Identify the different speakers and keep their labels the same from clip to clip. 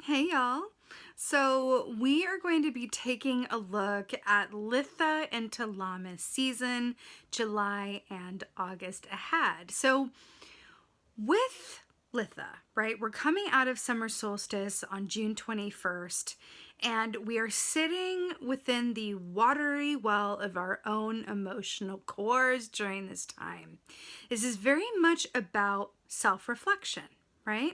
Speaker 1: Hey y'all. So we are going to be taking a look at Litha and Talamis season, July and August ahead. So with Litha, right, we're coming out of summer solstice on June 21st, and we are sitting within the watery well of our own emotional cores during this time. This is very much about self-reflection, right?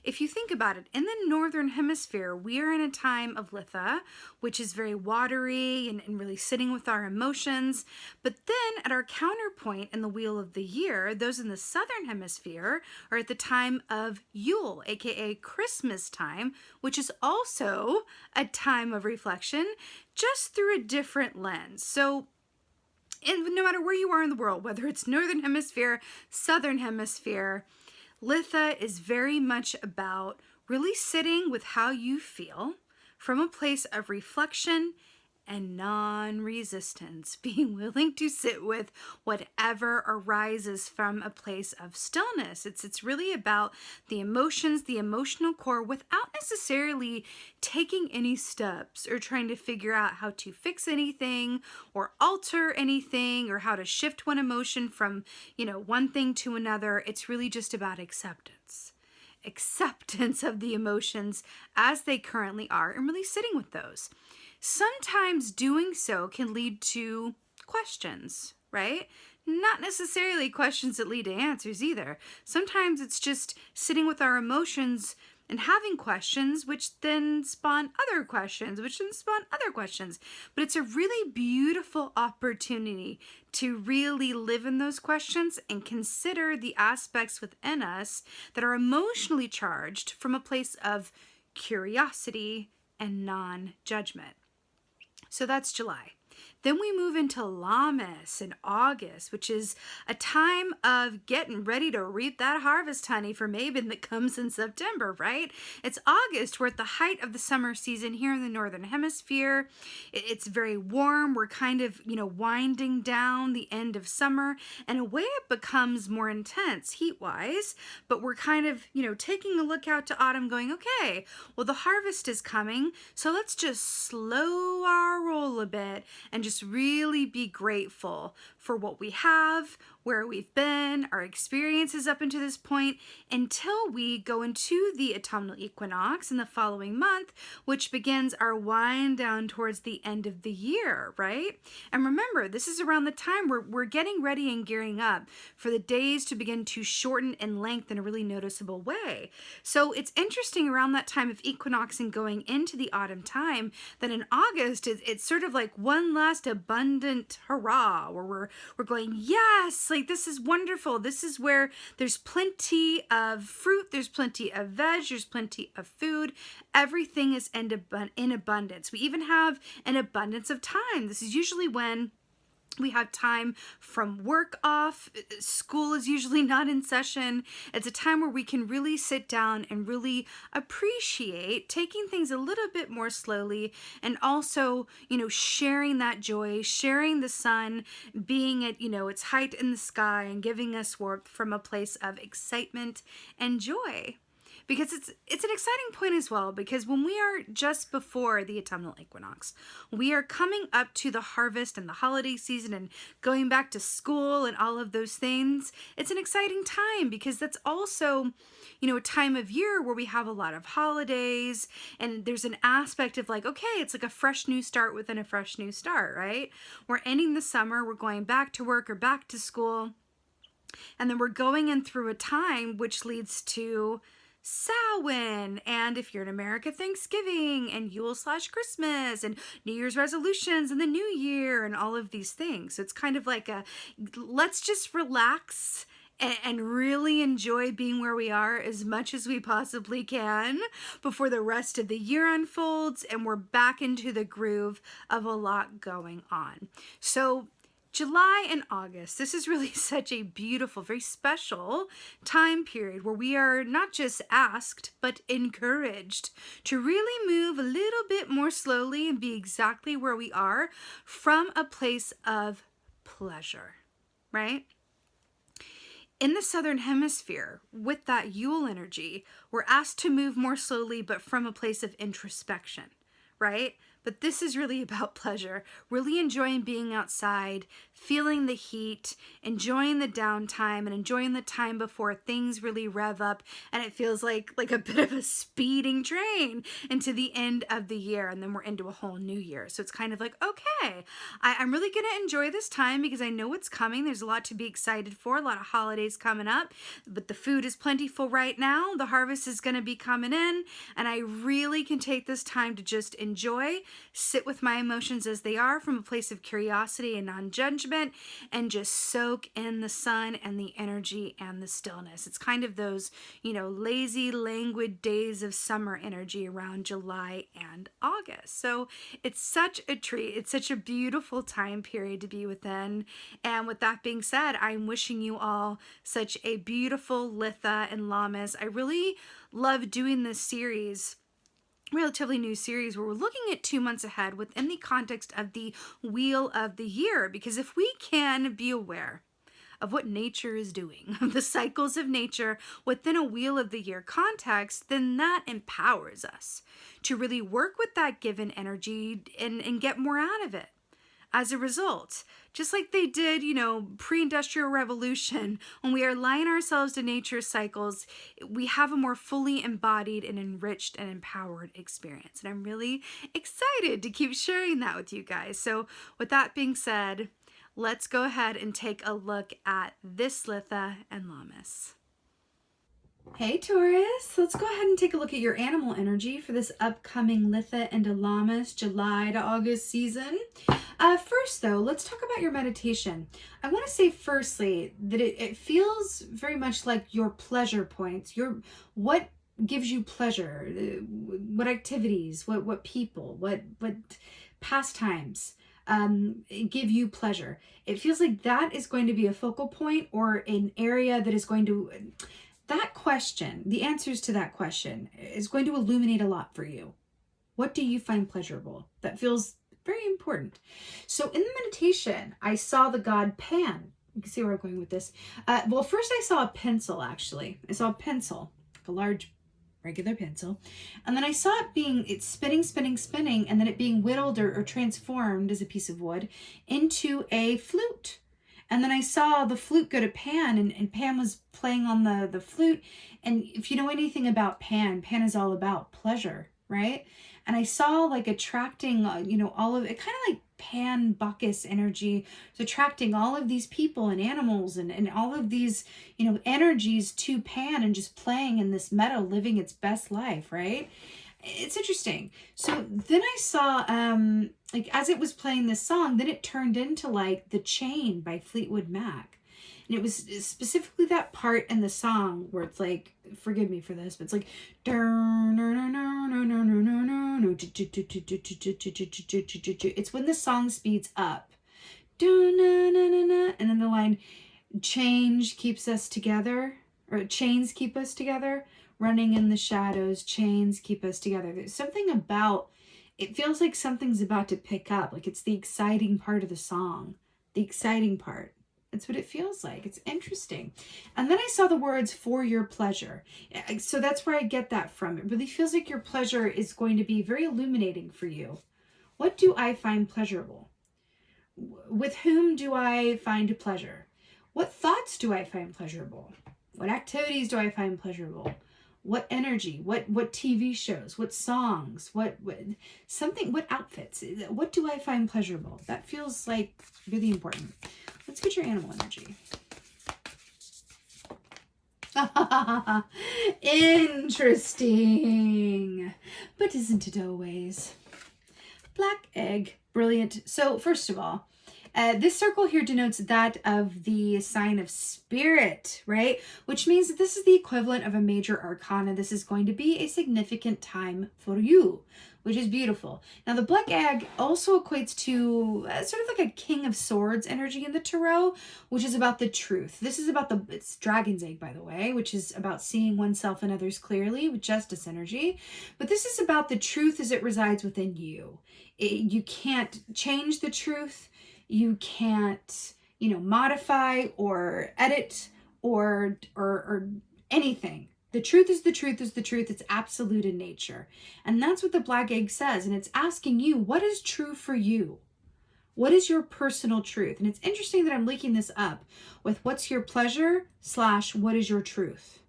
Speaker 1: If you think about it, in the northern hemisphere, we are in a time of Litha, which is very watery and really sitting with our emotions. But then at our counterpoint in the wheel of the year, those in the southern hemisphere are at the time of Yule, aka Christmas time, which is also a time of reflection, just through a different lens. So and no matter where you are in the world, whether it's northern hemisphere, southern hemisphere, Litha is very much about really sitting with how you feel from a place of reflection and non-resistance, being willing to sit with whatever arises from a place of stillness. It's really about the emotions, the emotional core, without necessarily taking any steps or trying to figure out how to fix anything or alter anything or how to shift one emotion from, one thing to another. It's really just about acceptance of the emotions as they currently are and really sitting with those. Sometimes doing so can lead to questions, right? Not necessarily questions that lead to answers either. Sometimes it's just sitting with our emotions and having questions, which then spawn other questions, which then spawn other questions. But it's a really beautiful opportunity to really live in those questions and consider the aspects within us that are emotionally charged from a place of curiosity and non-judgment. So that's July. Then we move into Lammas in August, which is a time of getting ready to reap that harvest, honey, for Mabon that comes in September, right? It's August. We're at the height of the summer season here in the Northern Hemisphere. It's very warm. We're kind of, winding down the end of summer. In a way, it becomes more intense heat-wise, but we're kind of, taking a look out to autumn going, okay, well, the harvest is coming, so let's just slow our roll a bit and just really be grateful for what we have, where we've been, our experiences up until this point, until we go into the autumnal equinox in the following month, which begins our wind down towards the end of the year, right? And remember, this is around the time where we're getting ready and gearing up for the days to begin to shorten in length in a really noticeable way. So it's interesting around that time of equinox and going into the autumn time that in August, it's sort of like one last abundant hurrah, where we're going, yes, like this is wonderful. This is where there's plenty of fruit, there's plenty of veg, there's plenty of food. Everything is in abundance. We even have an abundance of time. This is usually when we have time from work off. School is usually not in session. It's a time where we can really sit down and really appreciate taking things a little bit more slowly, and also, sharing that joy, sharing the sun, being at, its height in the sky and giving us warmth from a place of excitement and joy. Because it's an exciting point as well, because when we are just before the autumnal equinox, we are coming up to the harvest and the holiday season and going back to school and all of those things. It's an exciting time because that's also, a time of year where we have a lot of holidays, and there's an aspect of like, okay, it's like a fresh new start within a fresh new start, right? We're ending the summer, we're going back to work or back to school, and then we're going in through a time which leads to Samhain, and if you're in America, Thanksgiving, and Yule/Christmas, and New Year's resolutions, and the New Year, and all of these things. So it's kind of like let's just relax and really enjoy being where we are as much as we possibly can before the rest of the year unfolds and we're back into the groove of a lot going on. So July and August, this is really such a beautiful, very special time period where we are not just asked, but encouraged to really move a little bit more slowly and be exactly where we are from a place of pleasure, right? In the Southern Hemisphere, with that Yule energy, we're asked to move more slowly, but from a place of introspection, right? But this is really about pleasure, really enjoying being outside, feeling the heat, enjoying the downtime, and enjoying the time before things really rev up and it feels like a bit of a speeding train into the end of the year, and then we're into a whole new year. So it's kind of like, okay, I'm really going to enjoy this time because I know what's coming. There's a lot to be excited for, a lot of holidays coming up, but the food is plentiful right now. The harvest is going to be coming in, and I really can take this time to just enjoy, sit with my emotions as they are from a place of curiosity and non-judgment, and just soak in the sun and the energy and the stillness. It's kind of those, lazy, languid days of summer energy around July and August. So it's such a treat. It's such a beautiful time period to be within. And with that being said, I'm wishing you all such a beautiful Litha and Lammas. I really love doing this series, relatively new series, where we're looking at 2 months ahead within the context of the wheel of the year, because if we can be aware of what nature is doing, of the cycles of nature within a wheel of the year context, then that empowers us to really work with that given energy and get more out of it. As a result, just like they did, pre-industrial revolution, when we align ourselves to nature's cycles, we have a more fully embodied and enriched and empowered experience. And I'm really excited to keep sharing that with you guys. So with that being said, let's go ahead and take a look at this Litha and Lammas. Hey Taurus, let's go ahead and take a look at your animal energy for this upcoming Litha and Lammas July to August season. First though, let's talk about your meditation. I want to say firstly that it feels very much like your pleasure points, what gives you pleasure, what activities, what people, what pastimes give you pleasure. It feels like that is going to be a focal point, or an area that is going to, that question, the answers to that question is going to illuminate a lot for you. What do you find pleasurable? That feels very important. So in the meditation, I saw the god Pan. You can see where I'm going with this. Well, first I saw a pencil, actually. I saw a pencil, like a large regular pencil. And then I saw it's spinning, and then it being whittled or transformed as a piece of wood into a flute. And then I saw the flute go to Pan, and Pan was playing on the flute. And if you know anything about Pan is all about pleasure, right? And I saw like attracting, all of it, kind of like Pan Bacchus energy. It's attracting all of these people and animals and all of these, energies to Pan, and just playing in this meadow, living its best life, right? It's interesting. So then I saw, as it was playing this song, then it turned into like The Chain by Fleetwood Mac. And it was specifically that part in the song where it's like, forgive me for this, but it's like, it's when the song speeds up. And then the line, change keeps us together, or chains keep us together, running in the shadows, chains keep us together. There's something about, it feels like something's about to pick up, like it's the exciting part of the song, the exciting part. That's what it feels like. It's interesting. And then I saw the words for your pleasure. So that's where I get that from. It really feels like your pleasure is going to be very illuminating for you. What do I find pleasurable? With whom do I find pleasure? What thoughts do I find pleasurable? What activities do I find pleasurable? What energy? What TV shows? What songs? What outfits? What do I find pleasurable? That feels like really important. Let's get your animal energy. Interesting. But isn't it always? Black egg. Brilliant. So first of all, this circle here denotes that of the sign of Spirit, right? Which means that this is the equivalent of a major arcana. This is going to be a significant time for you, which is beautiful. Now, the black egg also equates to sort of like a King of Swords energy in the tarot, which is about the truth. This is about it's dragon's egg, by the way, which is about seeing oneself and others clearly with justice energy. But this is about the truth as it resides within you. You can't change the truth. You can't, modify or edit or anything. The truth is the truth is the truth. It's absolute in nature. And that's what the black egg says. And it's asking you, what is true for you? What is your personal truth? And it's interesting that I'm linking this up with what's your pleasure / what is your truth?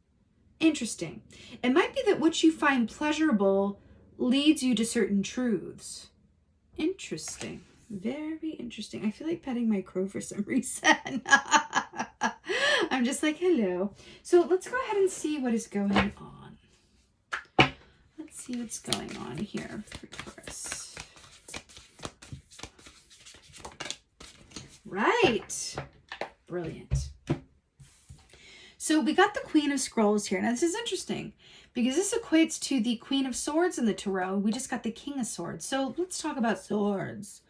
Speaker 1: Interesting. It might be that what you find pleasurable leads you to certain truths. Interesting. Very interesting. I feel like petting my crow for some reason. I'm just like, hello. So let's go ahead and see what is going on. Let's see what's going on here for Taurus. Right. Brilliant. So we got the Queen of Scrolls here. Now this is interesting because this equates to the Queen of Swords in the Tarot. We just got the King of Swords. So let's talk about swords.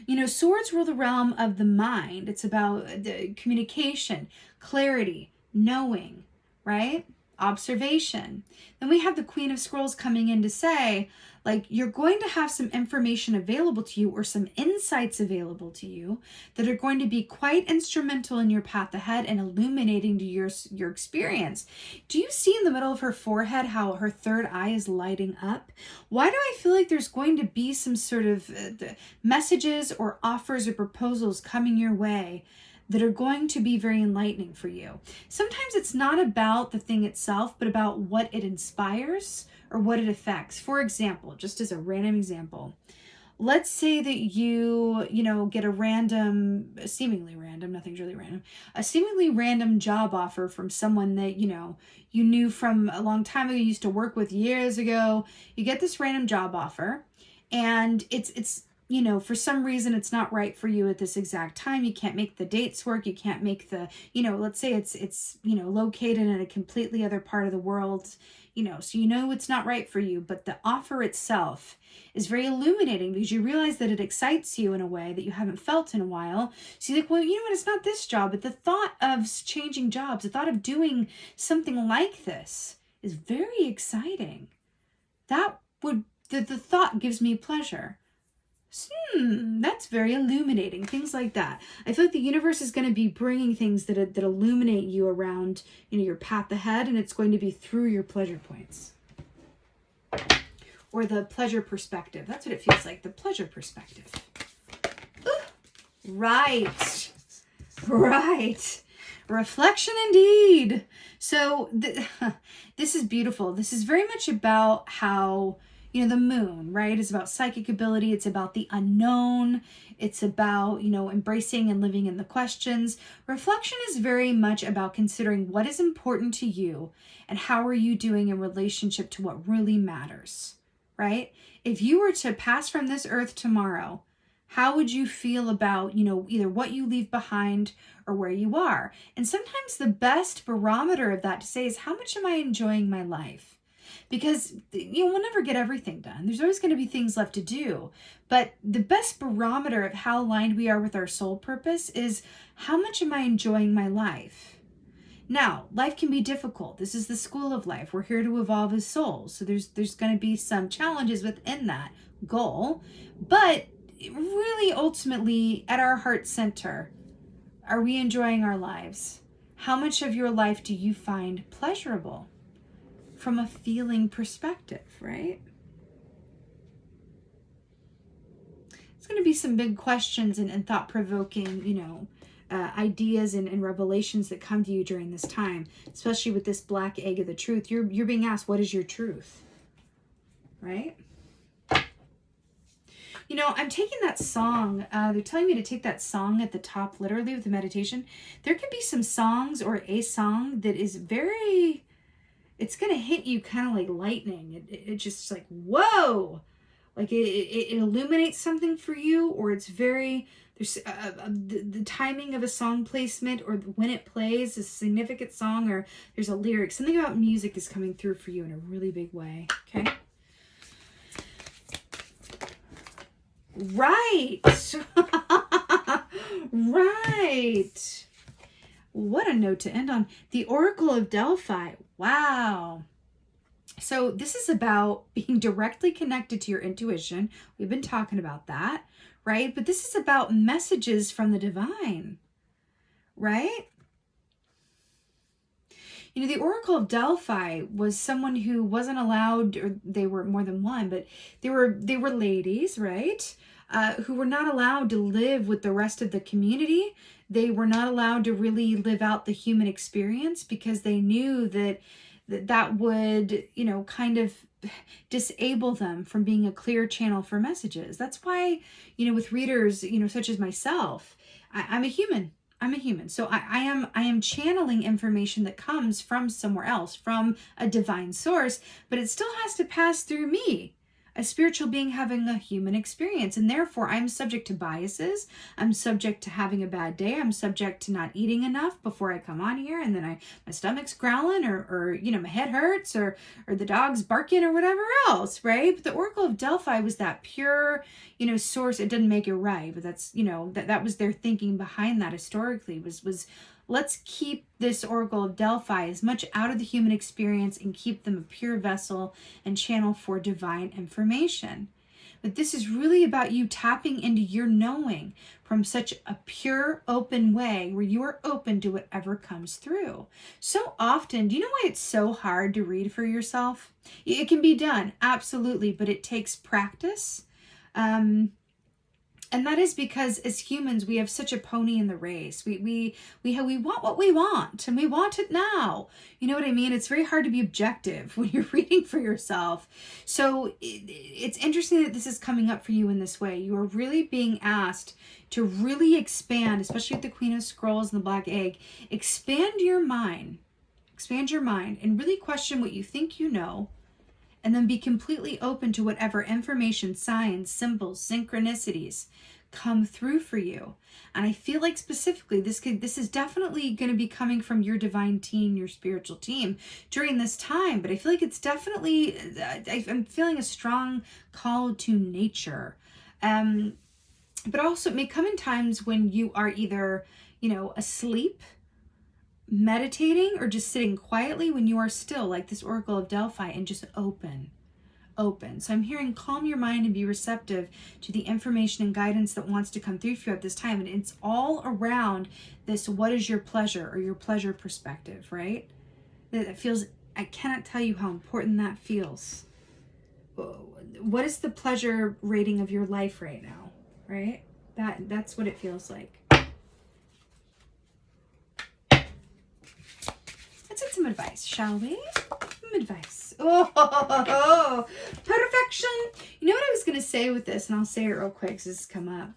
Speaker 1: You know, swords rule the realm of the mind. It's about the communication, clarity, knowing, right? Observation. Then we have the Queen of Scrolls coming in to say, like, you're going to have some information available to you or some insights available to you that are going to be quite instrumental in your path ahead and illuminating to your experience. Do you see in the middle of her forehead how her third eye is lighting up? Why do I feel like there's going to be some sort of messages or offers or proposals coming your way that are going to be very enlightening for you? Sometimes it's not about the thing itself, but about what it inspires or what it affects. For example, just as a random example, let's say that you get a random, seemingly random, nothing's really random, a seemingly random job offer from someone that, you knew from a long time ago, you used to work with years ago. You get this random job offer and it's for some reason it's not right for you at this exact time. You can't make the dates work. You can't make the, let's say it's located in a completely other part of the world, so it's not right for you, but the offer itself is very illuminating because you realize that it excites you in a way that you haven't felt in a while. So you're like, well, it's not this job, but the thought of changing jobs, the thought of doing something like this is very exciting. The thought gives me pleasure. That's very illuminating. Things like that. I feel like the universe is going to be bringing things that illuminate you around, your path ahead, and it's going to be through your pleasure points or the pleasure perspective. That's what it feels like. The pleasure perspective. Ooh. Right. Reflection indeed. So this is beautiful. This is very much about how the moon, right, is about psychic ability. It's about the unknown. It's about, embracing and living in the questions. Reflection is very much about considering what is important to you and how are you doing in relationship to what really matters, right? If you were to pass from this earth tomorrow, how would you feel about, either what you leave behind or where you are? And sometimes the best barometer of that to say is, how much am I enjoying my life? Because we'll never get everything done. There's always going to be things left to do. But the best barometer of how aligned we are with our soul purpose is, how much am I enjoying my life? Now, life can be difficult. This is the school of life. We're here to evolve as souls. So there's going to be some challenges within that goal. But really, ultimately, at our heart center, are we enjoying our lives? How much of your life do you find pleasurable? From a feeling perspective, right? It's going to be some big questions and thought-provoking, ideas and revelations that come to you during this time, especially with this black egg of the truth. You're being asked, what is your truth? Right? I'm taking that song. They're telling me to take that song at the top, literally, with the meditation. There could be some songs or a song that is very... It's going to hit you kind of like lightning. It's just like, whoa, like it illuminates something for you, or it's very, there's the timing of a song placement or when it plays a significant song, or there's a lyric, something about music is coming through for you in a really big way. Okay. Right. Right. What a note to end on. The Oracle of Delphi. Wow. So this is about being directly connected to your intuition. We've been talking about that, right? But this is about messages from the divine, right? You know, the Oracle of Delphi was someone who wasn't allowed, or they were more than one, but they were ladies, right? Who were not allowed to live with the rest of the community. They were not allowed to really live out the human experience because they knew that would, you know, kind of disable them from being a clear channel for messages. That's why, you know, with readers, you know, such as myself, I'm a human. I'm a human. So I am channeling information that comes from somewhere else, from a divine source, but it still has to pass through me, a spiritual being having a human experience. And therefore I'm subject to biases. I'm subject to having a bad day. I'm subject to not eating enough before I come on here. And then my stomach's growling, or, you know, my head hurts, or the dog's barking, or whatever else, right? But the Oracle of Delphi was that pure, you know, source. It didn't make it right, but that's, you know, that was their thinking behind that historically, was let's keep this Oracle of Delphi as much out of the human experience and keep them a pure vessel and channel for divine information. But this is really about you tapping into your knowing from such a pure, open way where you are open to whatever comes through. So often, do you know why it's so hard to read for yourself? It can be done, absolutely, but it takes practice. And that is because as humans, we have such a pony in the race. We want what we want, and we want it now. You know what I mean? It's very hard to be objective when you're reading for yourself. So it's interesting that this is coming up for you in this way. You are really being asked to really expand, especially with the Queen of Scrolls and the Black Egg. Expand your mind, and really question what you think you know. And then be completely open to whatever information, signs, symbols, synchronicities come through for you. And I feel like specifically this is definitely going to be coming from your divine team, your spiritual team during this time. But I feel like it's definitely, I'm feeling a strong call to nature. But also it may come in times when you are either, you know, asleep, meditating, or just sitting quietly when you are still, like this Oracle of Delphi, and just open. So I'm hearing calm your mind and be receptive to the information and guidance that wants to come through for you at this time. And it's all around this, what is your pleasure, or your pleasure perspective, right? That feels, I cannot tell you how important that feels. What is the pleasure rating of your life right now, right? That's what it feels like. Let's get some advice, shall we? Some advice. Oh, perfection. You know what I was going to say with this, and I'll say it real quick because this has come up.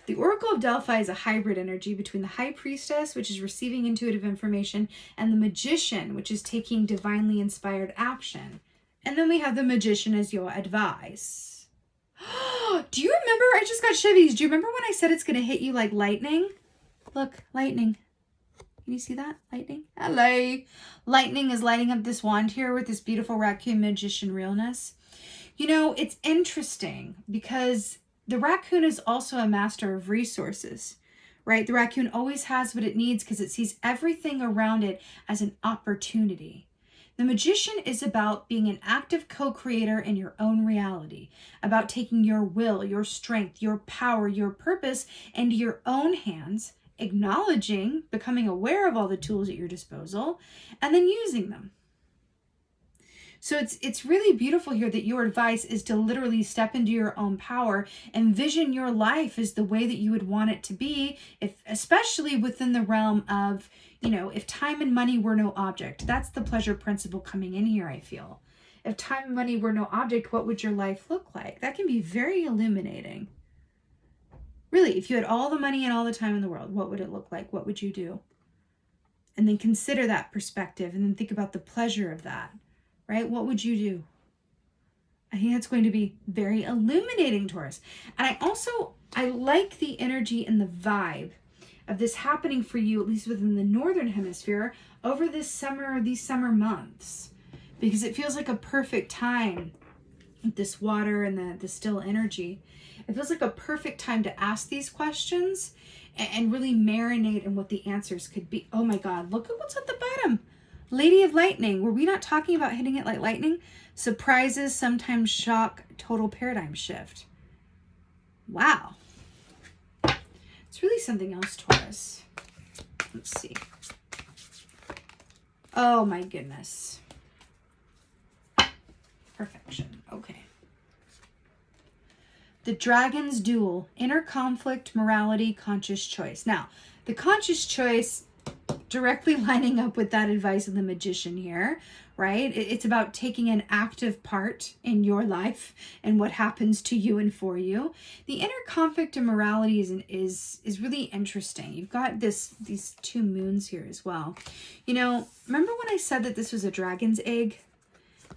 Speaker 1: The Oracle of Delphi is a hybrid energy between the High Priestess, which is receiving intuitive information, and the Magician, which is taking divinely inspired action. And then we have the Magician as your advice. Do you remember? I just got shivvies. Do you remember when I said it's going to hit you like lightning? Look, lightning. Can you see that? Lightning? Hello. Lightning is lighting up this wand here with this beautiful raccoon magician realness. You know, it's interesting because the raccoon is also a master of resources, right? The raccoon always has what it needs because it sees everything around it as an opportunity. The Magician is about being an active co-creator in your own reality, about taking your will, your strength, your power, your purpose into your own hands, acknowledging, becoming aware of all the tools at your disposal, and then using them. So it's really beautiful here that your advice is to literally step into your own power, envision your life as the way that you would want it to be, especially within the realm of, you know, if time and money were no object. That's the pleasure principle coming in here, I feel. If time and money were no object, what would your life look like? That can be very illuminating. Really, if you had all the money and all the time in the world, what would it look like? What would you do? And then consider that perspective and then think about the pleasure of that, right? What would you do? I think that's going to be very illuminating, Taurus. And I like the energy and the vibe of this happening for you, at least within the Northern Hemisphere, over this summer, these summer months, because it feels like a perfect time with this water and the still energy. It feels like a perfect time to ask these questions and really marinate in what the answers could be. Oh my God, look at what's at the bottom. Lady of Lightning. Were we not talking about hitting it like lightning? Surprises, sometimes shock, total paradigm shift. Wow. It's really something else, Taurus. Let's see. Oh my goodness. Perfection. Okay. The Dragon's Duel, inner conflict, morality, conscious choice. Now, the conscious choice directly lining up with that advice of the Magician here, right? It's about taking an active part in your life and what happens to you and for you. The inner conflict and morality is really interesting. You've got these two moons here as well. You know, remember when I said that this was a dragon's egg?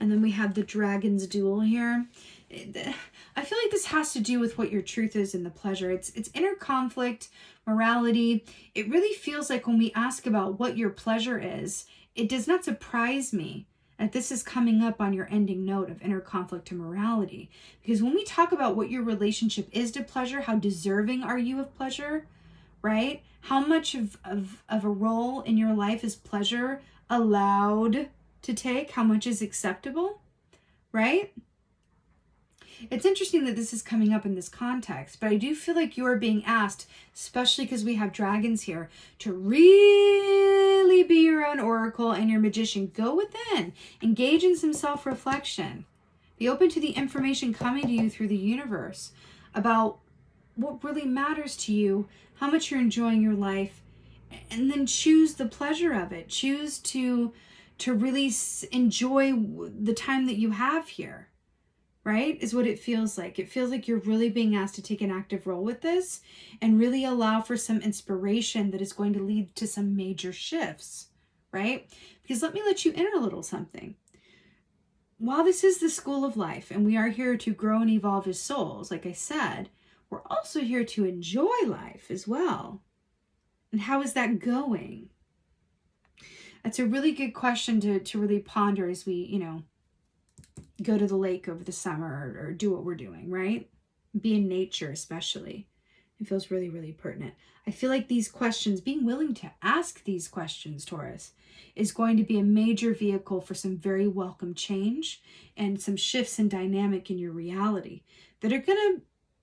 Speaker 1: And then we have the Dragon's Duel here. I feel like this has to do with what your truth is and the pleasure. It's inner conflict, morality. It really feels like when we ask about what your pleasure is, it does not surprise me that this is coming up on your ending note of inner conflict and morality. Because when we talk about what your relationship is to pleasure, how deserving are you of pleasure, right? How much of a role in your life is pleasure allowed to take? How much is acceptable, right? It's interesting that this is coming up in this context, but I do feel like you are being asked, especially because we have dragons here, to really be your own oracle and your magician. Go within, engage in some self-reflection. Be open to the information coming to you through the universe about what really matters to you, how much you're enjoying your life, and then choose the pleasure of it. Choose to really enjoy the time that you have here. Right? Is what it feels like. It feels like you're really being asked to take an active role with this and really allow for some inspiration that is going to lead to some major shifts, right? Because let me let you in on a little something. While this is the school of life and we are here to grow and evolve as souls, like I said, we're also here to enjoy life as well. And how is that going? That's a really good question to really ponder as we, go to the lake over the summer or do what we're doing, right? Be in nature, especially. It feels really, really pertinent. I feel like these questions, being willing to ask these questions, Taurus, is going to be a major vehicle for some very welcome change and some shifts in dynamic in your reality that are going to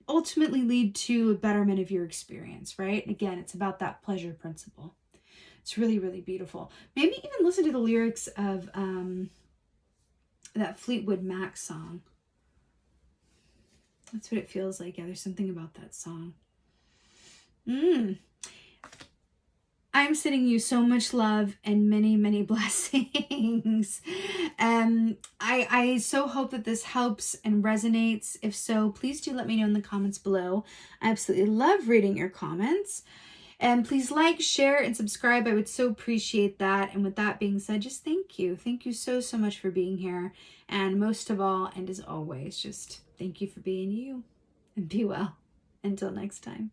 Speaker 1: ultimately lead to a betterment of your experience, right? Again, it's about that pleasure principle. It's really, really beautiful. Maybe even listen to the lyrics of that Fleetwood Mac song. That's what it feels like. Yeah, there's something about that song. I'm sending you so much love and many, many blessings. I so hope that this helps and resonates. If so, please do let me know in the comments below. I absolutely love reading your comments. And please like, share, and subscribe. I would so appreciate that. And with that being said, just thank you. Thank you so, so much for being here. And most of all, and as always, just thank you for being you. And be well. Until next time.